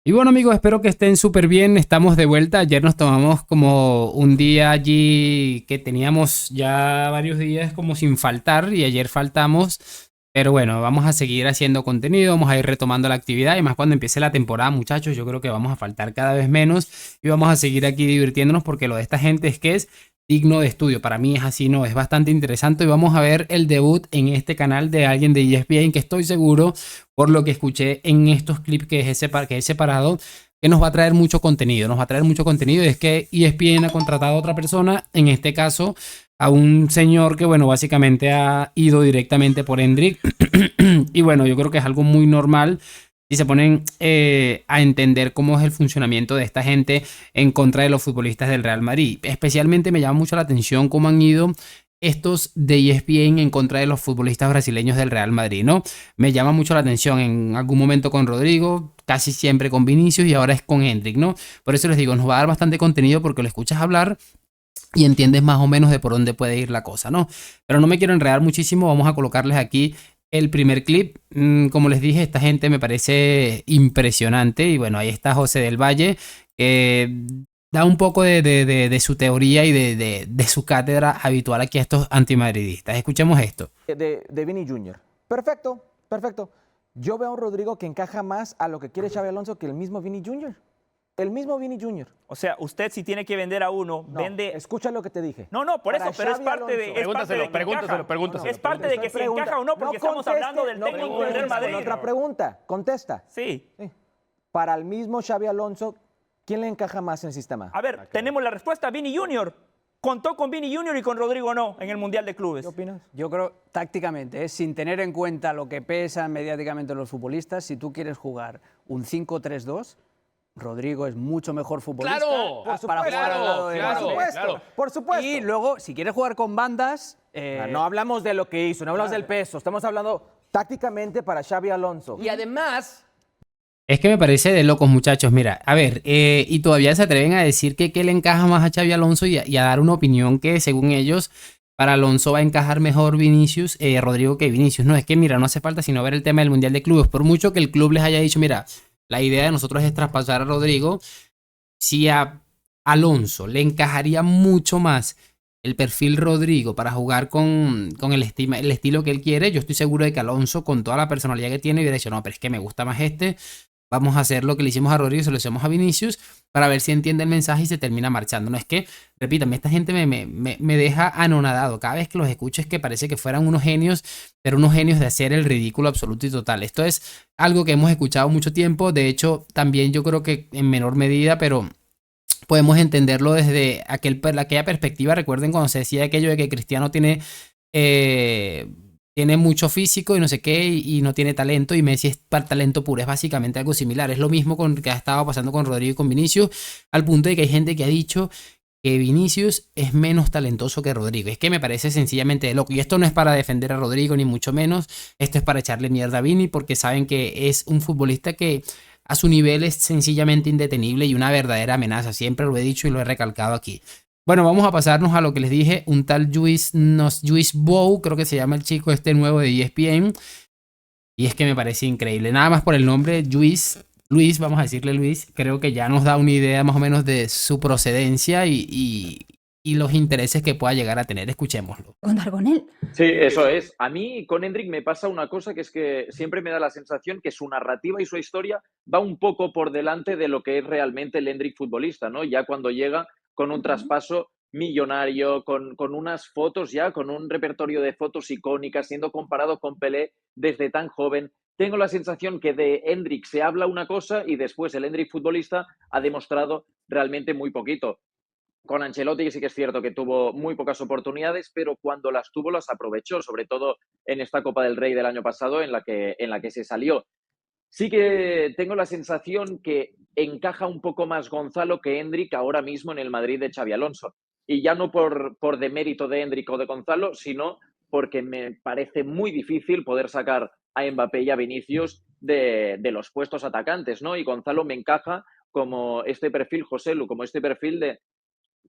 Y bueno amigos, espero que estén súper bien, estamos de vuelta. Ayer nos tomamos como un día allí que teníamos ya varios días como sin faltar y ayer faltamos. Pero bueno, vamos a seguir haciendo contenido, vamos a ir retomando la actividad y más cuando empiece la temporada, muchachos, yo creo que vamos a faltar cada vez menos y vamos a seguir aquí divirtiéndonos porque lo de esta gente es que es digno de estudio. Para mí es así, no, es bastante interesante y vamos a ver el debut en este canal de alguien de ESPN que estoy seguro por lo que escuché en estos clips que he separado, que nos va a traer mucho contenido, nos va a traer mucho contenido. Y es que ESPN ha contratado a otra persona, en este caso a un señor que, bueno, básicamente ha ido directamente por Hendrik. Y bueno, yo creo que es algo muy normal si se ponen a entender cómo es el funcionamiento de esta gente en contra de los futbolistas del Real Madrid. Especialmente me llama mucho la atención cómo han ido estos de ESPN en contra de los futbolistas brasileños del Real Madrid, ¿no? Me llama mucho la atención en algún momento con Rodrigo, casi siempre con Vinicius y ahora es con Hendrik, ¿no? Por eso les digo, nos va a dar bastante contenido porque lo escuchas hablar y entiendes más o menos de por dónde puede ir la cosa, ¿no? Pero no me quiero enredar muchísimo, vamos a colocarles aquí el primer clip. Como les dije, esta gente me parece impresionante y bueno, ahí está José del Valle, que da un poco de su teoría y de su cátedra habitual aquí a estos antimadridistas. Escuchemos esto. De Vini Junior. Perfecto, perfecto. Yo veo a un Rodrigo que encaja más a lo que quiere Xabi Alonso que el mismo Vini Junior. El mismo Vini Junior. O sea, usted si tiene que vender a uno, No, vende... escucha lo que te dije. No, no, por Para eso, pero es Xabi parte de... Alonso. Es parte de que encaja. Es parte de que se encaja o no, porque estamos hablando del técnico del Real Madrid. Otra pregunta, contesta. Sí. Para el mismo Xabi Alonso, ¿quién le encaja más en el sistema? A ver, tenemos la respuesta. Vini Junior. Contó con Vini Junior y con Rodrigo no en el Mundial de Clubes. ¿Qué opinas? Yo creo, tácticamente, sin tener en cuenta lo que pesan mediáticamente los futbolistas, si tú quieres jugar un 5-3-2, Rodrigo es mucho mejor futbolista ¡Claro! para jugar al lado de claro, Vini. claro. Por supuesto. Y luego, si quieres jugar con bandas... No hablamos de lo que hizo, no hablamos del peso, estamos hablando tácticamente para Xabi Alonso. Y además, Es que me parece de locos, muchachos. Mira, a ver, y todavía se atreven a decir que le encaja más a Xabi Alonso y a dar una opinión que, según ellos, para Alonso va a encajar mejor Vinicius, Rodrigo que Vinicius. No, es que, mira, no hace falta sino ver el tema del Mundial de Clubes. Por mucho que el club les haya dicho, mira, la idea de nosotros es traspasar a Rodrigo, si a Alonso le encajaría mucho más el perfil Rodrigo para jugar con el estilo que él quiere, yo estoy seguro de que Alonso, con toda la personalidad que tiene, hubiera dicho, no, pero es que me gusta más este. Vamos a hacer lo que le hicimos a Rodrigo, se lo hicimos a Vinicius para ver si entiende el mensaje y se termina marchando. No es que, repítame, esta gente me deja anonadado. Cada vez que los escucho es que parece que fueran unos genios, pero unos genios de hacer el ridículo absoluto y total. Esto es algo que hemos escuchado mucho tiempo. De hecho, también yo creo que en menor medida, pero podemos entenderlo desde aquella perspectiva. Recuerden cuando se decía aquello de que Cristiano tiene mucho físico y no sé qué, y no tiene talento, y Messi es para talento puro. Es básicamente algo similar. Es lo mismo que ha estado pasando con Rodrigo y con Vinicius, al punto de que hay gente que ha dicho que Vinicius es menos talentoso que Rodrigo. Es que me parece sencillamente de loco. Y esto no es para defender a Rodrigo, ni mucho menos. Esto es para echarle mierda a Vini, porque saben que es un futbolista que a su nivel es sencillamente indetenible y una verdadera amenaza. Siempre lo he dicho y lo he recalcado aquí. Bueno, vamos a pasarnos a lo que les dije. Un tal Luis Bow, creo que se llama el chico este nuevo de ESPN. Y es que me parece increíble. Nada más por el nombre, Luis, vamos a decirle Luis, creo que ya nos da una idea más o menos de su procedencia y los intereses que pueda llegar a tener. Escuchémoslo. Contar con él. Sí, eso es. A mí con Hendrik me pasa una cosa que es que siempre me da la sensación que su narrativa y su historia va un poco por delante de lo que es realmente el Hendrik futbolista, ¿no? Ya cuando llega con un traspaso millonario, con unas fotos ya, con un repertorio de fotos icónicas, siendo comparado con Pelé desde tan joven. Tengo la sensación que de Hendrik se habla una cosa y después el Hendrik futbolista ha demostrado realmente muy poquito. Con Ancelotti sí que es cierto que tuvo muy pocas oportunidades, pero cuando las tuvo las aprovechó, sobre todo en esta Copa del Rey del año pasado en la que se salió. Sí que tengo la sensación que encaja un poco más Gonzalo que Hendrik ahora mismo en el Madrid de Xabi Alonso. Y ya no por demérito de Hendrik o de Gonzalo, sino porque me parece muy difícil poder sacar a Mbappé y a Vinicius de los puestos atacantes, ¿no? Y Gonzalo me encaja como este perfil, Joselu, como este perfil de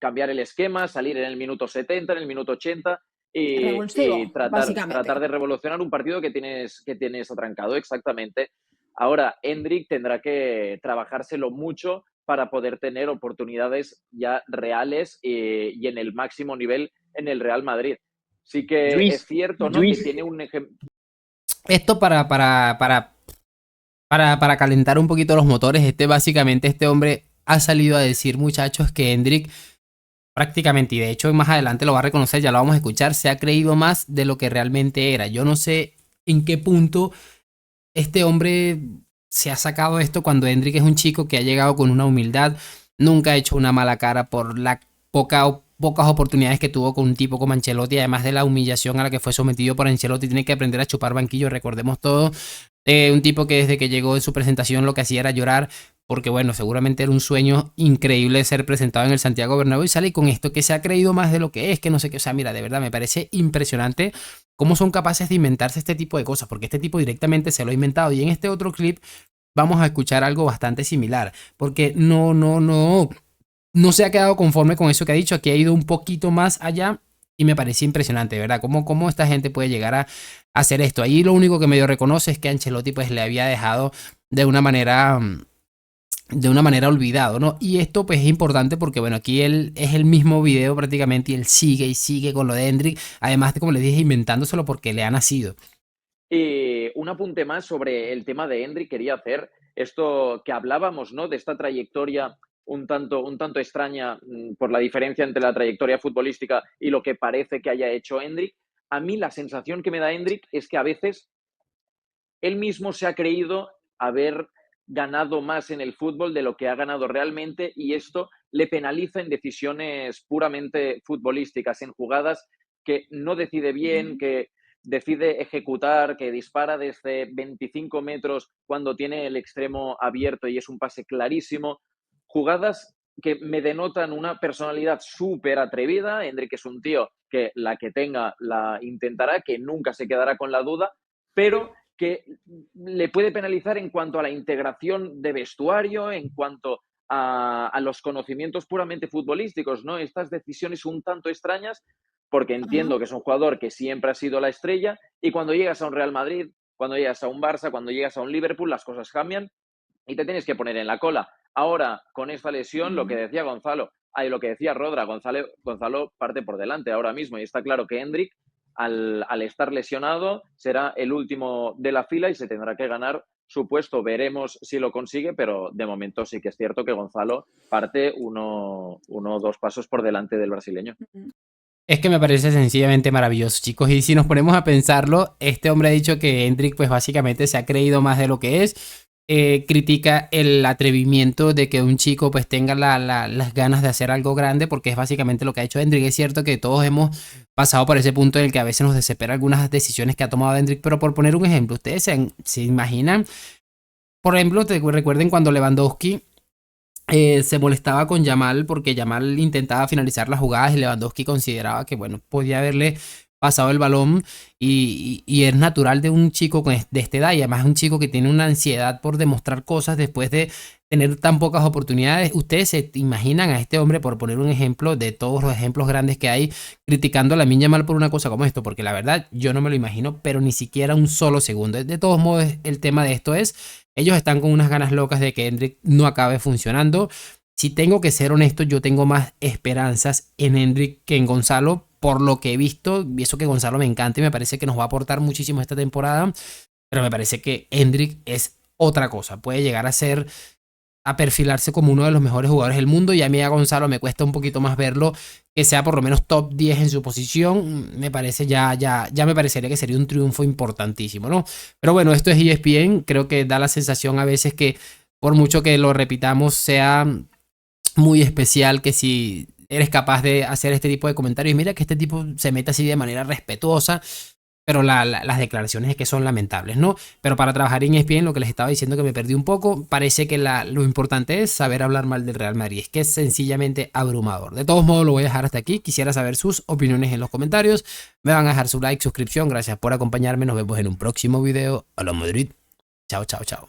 cambiar el esquema, salir en el minuto 70, en el minuto 80 y Revulsivo, básicamente. tratar de revolucionar un partido que tienes atrancado, exactamente. Ahora, Endrick tendrá que trabajárselo mucho para poder tener oportunidades ya reales y en el máximo nivel en el Real Madrid. Sí que es cierto, ¿no? Que tiene un ejemplo. Esto para calentar un poquito los motores, básicamente este hombre ha salido a decir, muchachos, que Endrick prácticamente, y de hecho más adelante lo va a reconocer, ya lo vamos a escuchar, se ha creído más de lo que realmente era. Yo no sé en qué punto este hombre se ha sacado esto cuando Endrick es un chico que ha llegado con una humildad, nunca ha hecho una mala cara por la pocas oportunidades que tuvo con un tipo como Ancelotti, además de la humillación a la que fue sometido por Ancelotti, tiene que aprender a chupar banquillo, recordemos todo. Un tipo que desde que llegó en su presentación lo que hacía era llorar, porque bueno, seguramente era un sueño increíble ser presentado en el Santiago Bernabéu y sale con esto que se ha creído más de lo que es, que no sé qué, o sea, mira, de verdad me parece impresionante cómo son capaces de inventarse este tipo de cosas, porque este tipo directamente se lo ha inventado. Y en este otro clip vamos a escuchar algo bastante similar, porque no se ha quedado conforme con eso que ha dicho, aquí ha ido un poquito más allá y me parece impresionante, ¿verdad? Cómo esta gente puede llegar a hacer esto. Ahí lo único que medio reconoce es que Ancelotti pues le había dejado de una manera olvidado, ¿no? Y esto pues es importante porque, bueno, aquí él es el mismo video prácticamente y él sigue y sigue con lo de Endrick, además de, como les dije, inventándoselo porque le ha nacido. Un apunte más sobre el tema de Endrick quería hacer, esto que hablábamos, ¿no? De esta trayectoria un tanto extraña por la diferencia entre la trayectoria futbolística y lo que parece que haya hecho Endrick. A mí la sensación que me da Endrick es que a veces él mismo se ha creído haber ganado más en el fútbol de lo que ha ganado realmente y esto le penaliza en decisiones puramente futbolísticas, en jugadas que no decide bien, que decide ejecutar, que dispara desde 25 metros cuando tiene el extremo abierto y es un pase clarísimo. Jugadas que me denotan una personalidad súper atrevida. Endrick es un tío que la que tenga la intentará, que nunca se quedará con la duda, pero que le puede penalizar en cuanto a la integración de vestuario, en cuanto a los conocimientos puramente futbolísticos, ¿no? Estas decisiones un tanto extrañas, porque entiendo que es un jugador que siempre ha sido la estrella y cuando llegas a un Real Madrid, cuando llegas a un Barça, cuando llegas a un Liverpool, las cosas cambian y te tienes que poner en la cola. Ahora, con esta lesión, lo que decía Gonzalo, lo que decía Rodra, Gonzalo parte por delante ahora mismo y está claro que Endrick, al estar lesionado, será el último de la fila y se tendrá que ganar su puesto. Veremos si lo consigue, pero de momento sí que es cierto que Gonzalo parte uno o dos pasos por delante del brasileño. Es que me parece sencillamente maravilloso, chicos. Y si nos ponemos a pensarlo, este hombre ha dicho que Endrick pues básicamente se ha creído más de lo que es. Critica el atrevimiento de que un chico pues tenga las ganas de hacer algo grande, porque es básicamente lo que ha hecho Endrick. Es cierto que todos hemos pasado por ese punto en el que a veces nos desespera algunas decisiones que ha tomado Endrick, pero por poner un ejemplo, ustedes se imaginan, por ejemplo, recuerden cuando Lewandowski se molestaba con Yamal porque Yamal intentaba finalizar las jugadas y Lewandowski consideraba que, bueno, podía haberle pasado el balón y es natural de un chico de esta edad y además es un chico que tiene una ansiedad por demostrar cosas después de tener tan pocas oportunidades. Ustedes se imaginan a este hombre, por poner un ejemplo de todos los ejemplos grandes que hay, criticando a Lamine Yamal por una cosa como esto, porque la verdad yo no me lo imagino, pero ni siquiera un solo segundo. De todos modos, el tema de esto es, ellos están con unas ganas locas de que Endrick no acabe funcionando. Si tengo que ser honesto, yo tengo más esperanzas en Endrick que en Gonzalo, por lo que he visto, y eso que Gonzalo me encanta y me parece que nos va a aportar muchísimo esta temporada, pero me parece que Endrick es otra cosa, puede llegar a perfilarse como uno de los mejores jugadores del mundo y a mí a Gonzalo me cuesta un poquito más verlo, que sea por lo menos top 10 en su posición, me parece ya me parecería que sería un triunfo importantísimo, ¿no? Pero bueno, esto es ESPN, creo que da la sensación a veces que por mucho que lo repitamos sea muy especial, que si eres capaz de hacer este tipo de comentarios, mira que este tipo se mete así de manera respetuosa, pero las declaraciones es que son lamentables, ¿no? Pero para trabajar en ESPN, lo que les estaba diciendo que me perdí un poco, parece que lo importante es saber hablar mal del Real Madrid, es que es sencillamente abrumador. De todos modos, lo voy a dejar hasta aquí, quisiera saber sus opiniones en los comentarios, me van a dejar su like, suscripción, gracias por acompañarme, nos vemos en un próximo video. A la Madrid, chao, chao, chao.